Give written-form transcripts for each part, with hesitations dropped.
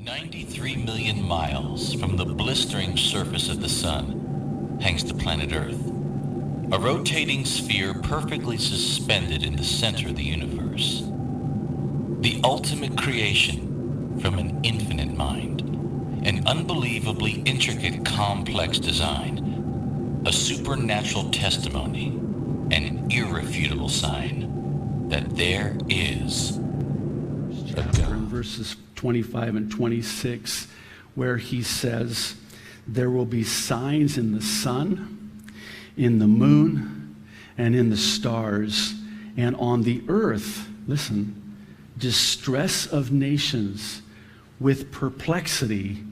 93 million miles from the blistering surface of the sun hangs the planet Earth, a rotating sphere perfectly suspended in the center of the universe. The ultimate creation from an infinite mind, an unbelievably intricate, complex design, a supernatural testimony, an irrefutable sign that there is a God. In verses 25 and 26, where he says, there will be signs in the sun, in the moon, and in the stars, and on the earth, listen, distress of nations with perplexity,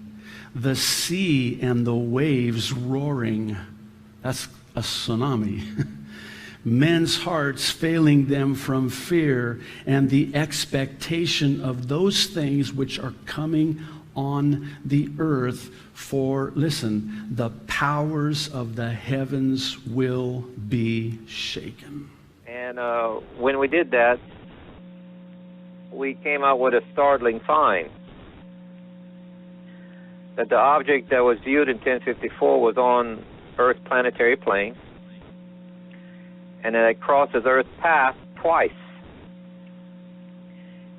the sea and the waves roaring. That's a tsunami. Men's hearts failing them from fear and the expectation of those things which are coming on the earth. For, listen, the powers of the heavens will be shaken. And when we did that, we came out with a startling find that the object that was viewed in 1054 was on Earth's planetary plane, and that it crosses Earth's path twice.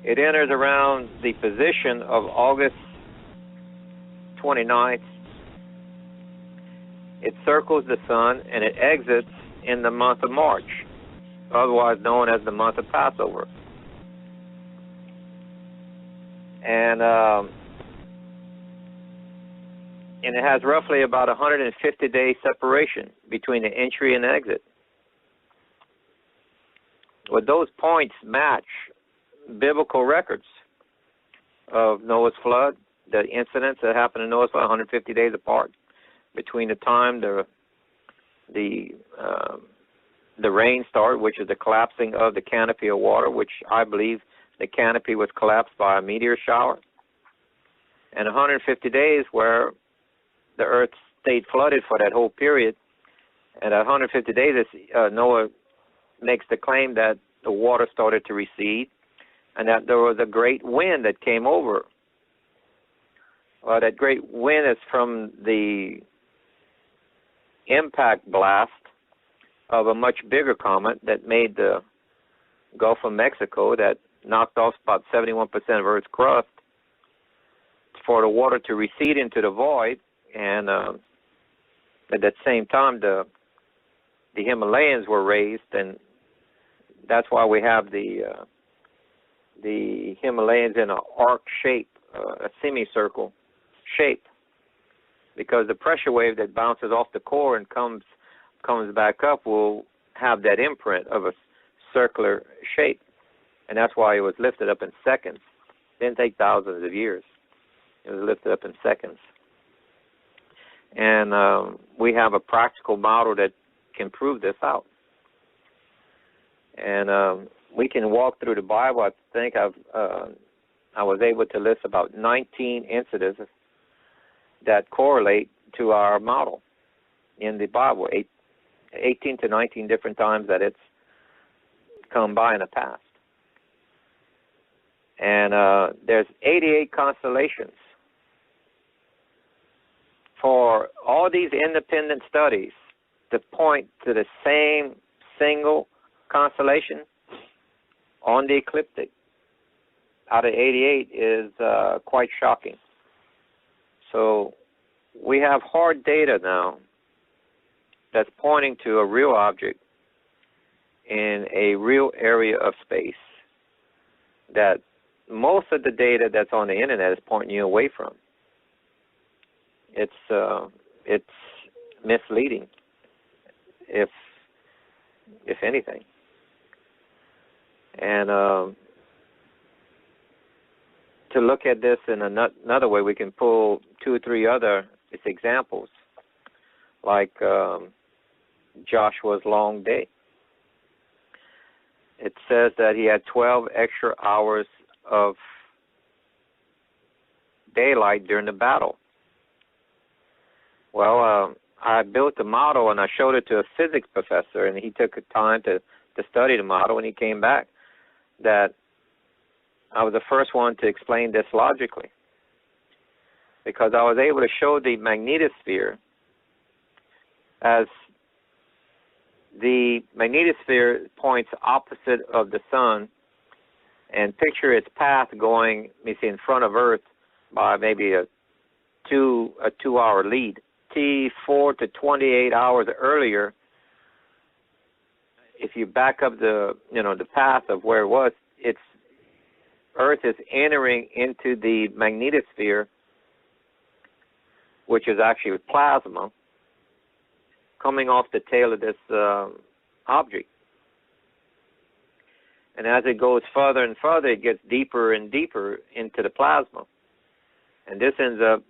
It enters around the position of August 29th. It circles the sun, and it exits in the month of March, otherwise known as the month of Passover. And it has roughly about 150-day separation between the entry and exit. Well, those points match biblical records of Noah's flood, the incidents that happened in Noah's flood 150 days apart between the time the rain started, which is the collapsing of the canopy of water, which I believe the canopy was collapsed by a meteor shower, and 150 days where the earth stayed flooded for that whole period. And at 150 days, Noah makes the claim that the water started to recede and that there was a great wind that came over. That great wind is from the impact blast of a much bigger comet that made the Gulf of Mexico, that knocked off about 71% of Earth's crust, for the water to recede into the void. And at that same time, the Himalayas were raised, and that's why we have the Himalayas in an arc shape, a semicircle shape, because the pressure wave that bounces off the core and comes back up will have that imprint of a circular shape, and that's why it was lifted up in seconds. It didn't take thousands of years. It was lifted up in seconds. And we have a practical model that can prove this out. And we can walk through the Bible. I think I was able to list about 19 incidents that correlate to our model in the Bible, 18 to 19 different times that it's come by in the past. And there's 88 constellations. For all these independent studies to point to the same single constellation on the ecliptic out of 88 is quite shocking. So we have hard data now that's pointing to a real object in a real area of space that most of the data that's on the internet is pointing you away from. It's misleading, if anything. And to look at this in another way, we can pull 2 or 3 other examples, like Joshua's long day. It says that he had 12 extra hours of daylight during the battle. Well, I built a model and I showed it to a physics professor, and he took time to study the model, and he came back that I was the first one to explain this logically. because I was able to show the magnetosphere as the magnetosphere points opposite of the sun, and picture its path going, you see, in front of Earth by maybe a 2-hour lead. 4 to 28 hours earlier, if you back up the path of where it was, Earth is entering into the magnetosphere, which is actually plasma, coming off the tail of this object. And as it goes further and further, it gets deeper and deeper into the plasma. And this ends up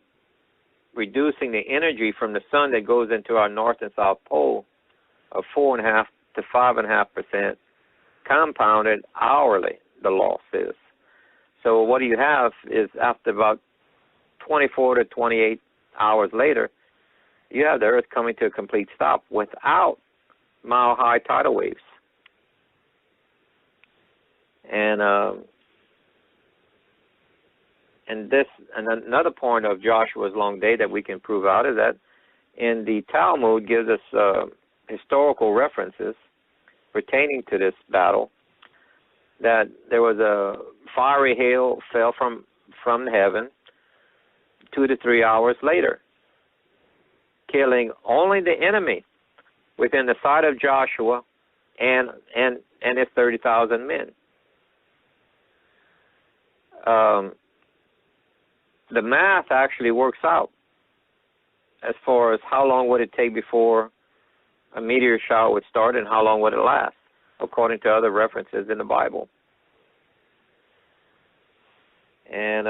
reducing the energy from the sun that goes into our north and south pole of 4.5 to 5.5%, compounded hourly, the loss is. So what you have is, after about 24 to 28 hours later, you have the Earth coming to a complete stop without mile-high tidal waves. And another point of Joshua's long day that we can prove out is that in the Talmud gives us historical references pertaining to this battle, that there was a fiery hail fell from heaven 2 to 3 hours later, killing only the enemy within the sight of Joshua and his 30,000 men. The math actually works out as far as how long would it take before a meteor shower would start and how long would it last, according to other references in the Bible. And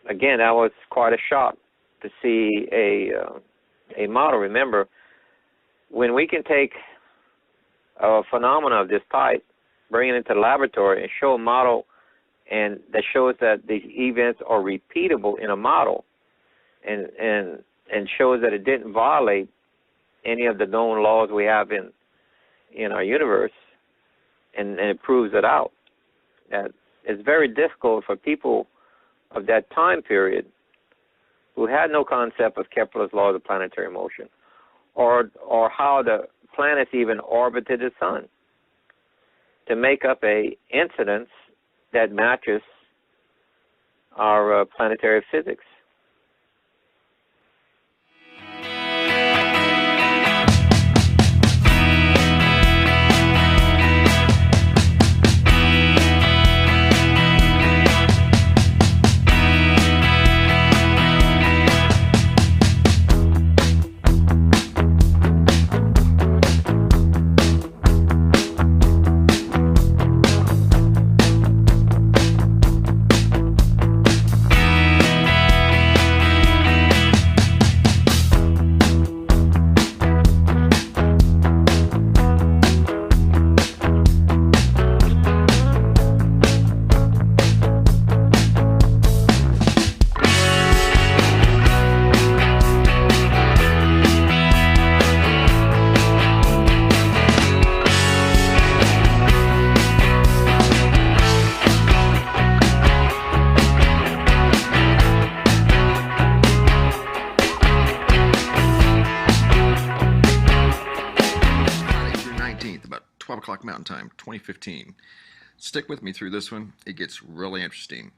again, that was quite a shock to see a model. Remember, when we can take a phenomena of this type, bring it into the laboratory, and show a model, and that shows that these events are repeatable in a model, and shows that it didn't violate any of the known laws we have in our universe, and it proves it out. That it's very difficult for people of that time period who had no concept of Kepler's laws of planetary motion, or how the planets even orbited the sun, to make up a incidence that matches our planetary physics. Mountain Time, 2015. Stick with me through this one. It gets really interesting.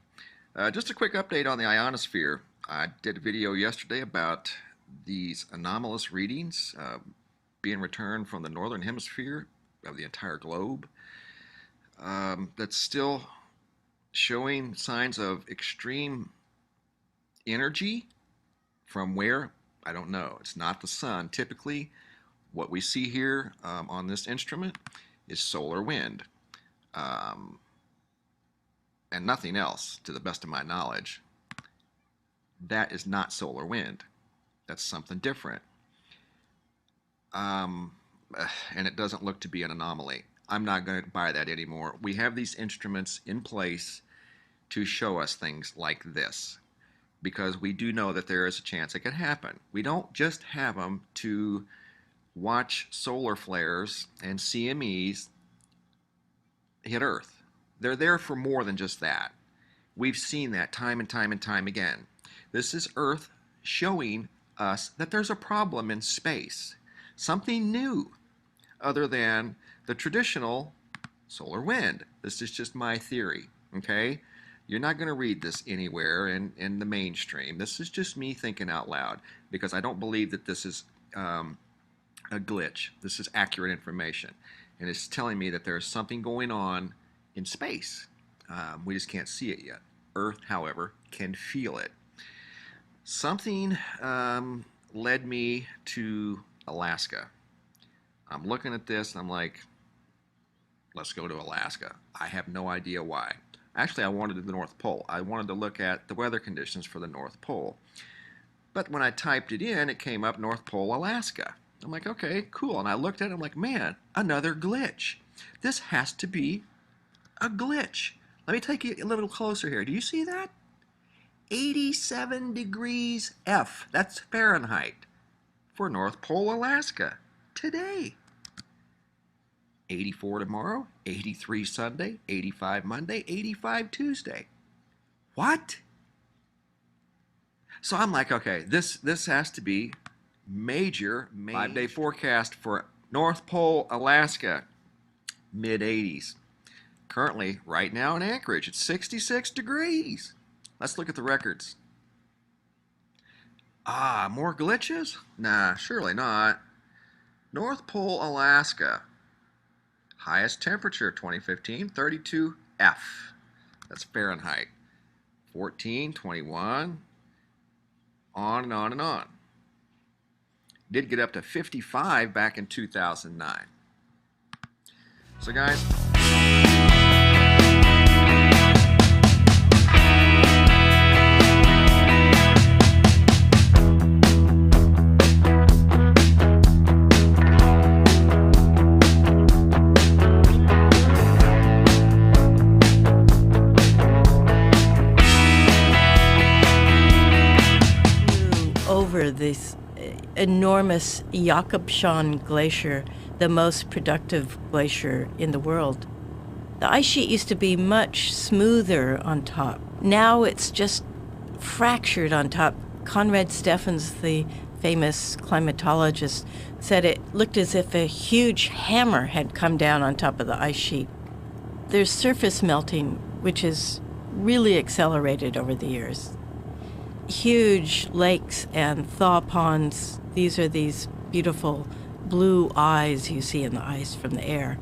Just a quick update on the ionosphere. I did a video yesterday about these anomalous readings being returned from the northern hemisphere of the entire globe. That's still showing signs of extreme energy from where? I don't know. It's not the sun. Typically, what we see here on this instrument is solar wind, and nothing else, to the best of my knowledge. That is not solar wind. That's something different. And it doesn't look to be an anomaly. I'm not going to buy that anymore. We have these instruments in place to show us things like this, because we do know that there is a chance it could happen. We don't just have them to watch solar flares and CMEs hit Earth. They're there for more than just that. We've seen that time and time and time again. This is Earth showing us that there's a problem in space. Something new other than the traditional solar wind. This is just my theory, okay? You're not going to read this anywhere in the mainstream. This is just me thinking out loud because I don't believe that this is a glitch. This is accurate information. And it's telling me that there's something going on in space. We just can't see it yet. Earth, however, can feel it. Something led me to Alaska. I'm looking at this and I'm like, let's go to Alaska. I have no idea why. Actually, I wanted the North Pole. I wanted to look at the weather conditions for the North Pole. But when I typed it in, it came up North Pole, Alaska. I'm like, okay, cool. And I looked at it, I'm like, man, another glitch. This has to be a glitch. Let me take you a little closer here. Do you see that? 87 degrees F. That's Fahrenheit for North Pole, Alaska today. 84 tomorrow, 83 Sunday, 85 Monday, 85 Tuesday. What? So I'm like, okay, this has to be major 5-day forecast for North Pole, Alaska, mid-80s. Currently, right now in Anchorage, it's 66 degrees. Let's look at the records. More glitches? Nah, surely not. North Pole, Alaska. Highest temperature 2015, 32 F. That's Fahrenheit. 14, 21, on and on and on. Did get up to 55 back in 2009. So guys, this enormous Jakobshavn Glacier, the most productive glacier in the world. The ice sheet used to be much smoother on top. Now it's just fractured on top. Conrad Steffens, the famous climatologist, said it looked as if a huge hammer had come down on top of the ice sheet. There's surface melting, which has really accelerated over the years. Huge lakes and thaw ponds. These are these beautiful blue eyes you see in the ice from the air.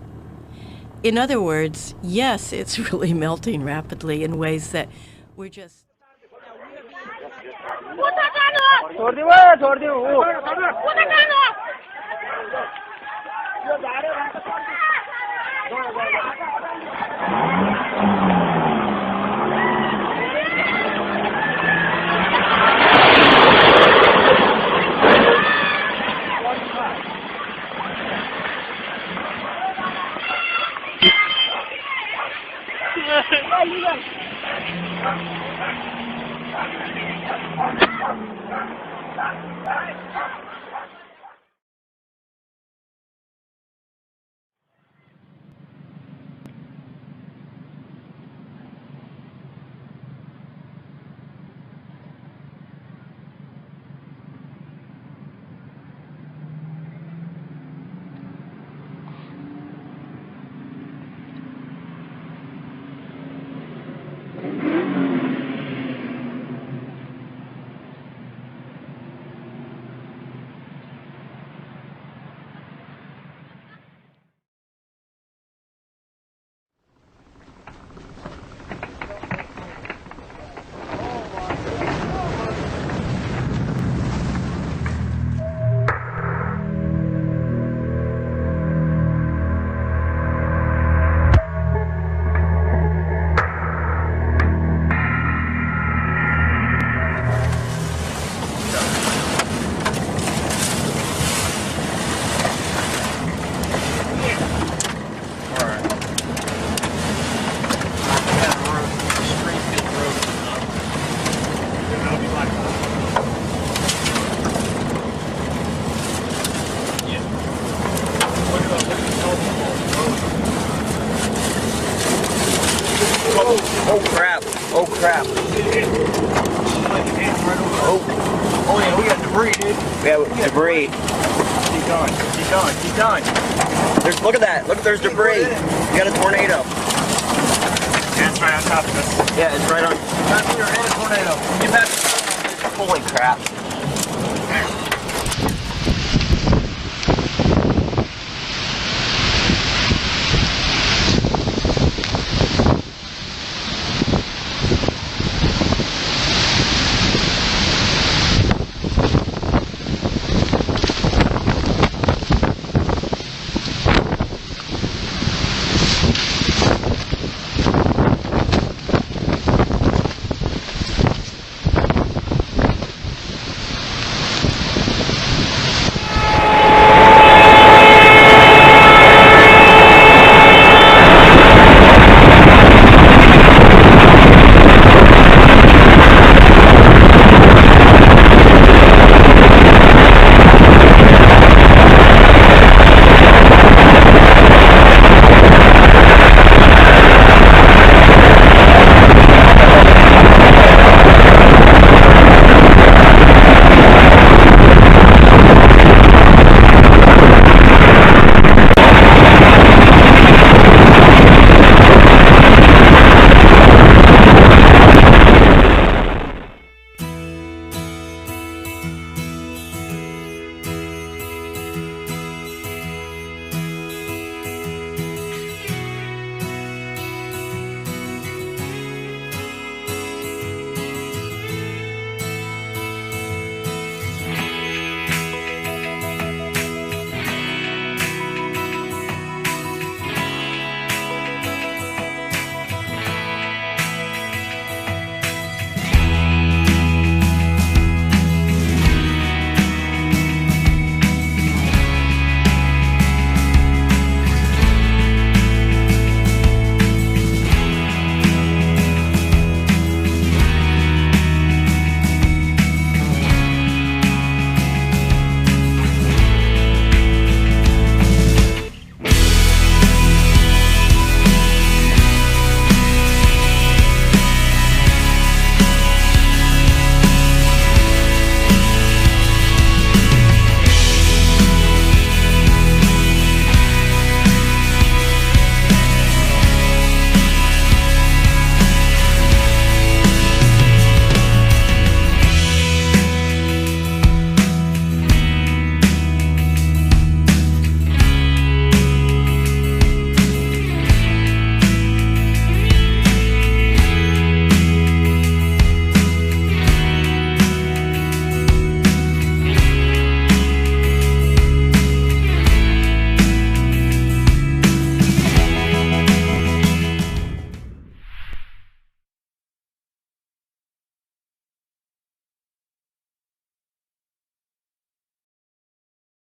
In other words, yes, it's really melting rapidly in ways that we're just... Oh crap! Oh yeah, we got debris, dude. Yeah, debris. Keep going, keep going, keep going. Look at that. Look, there's debris. We got a tornado. Yeah, it's right on top of us. Yeah, it's right on. Passenger and a tornado. Holy crap.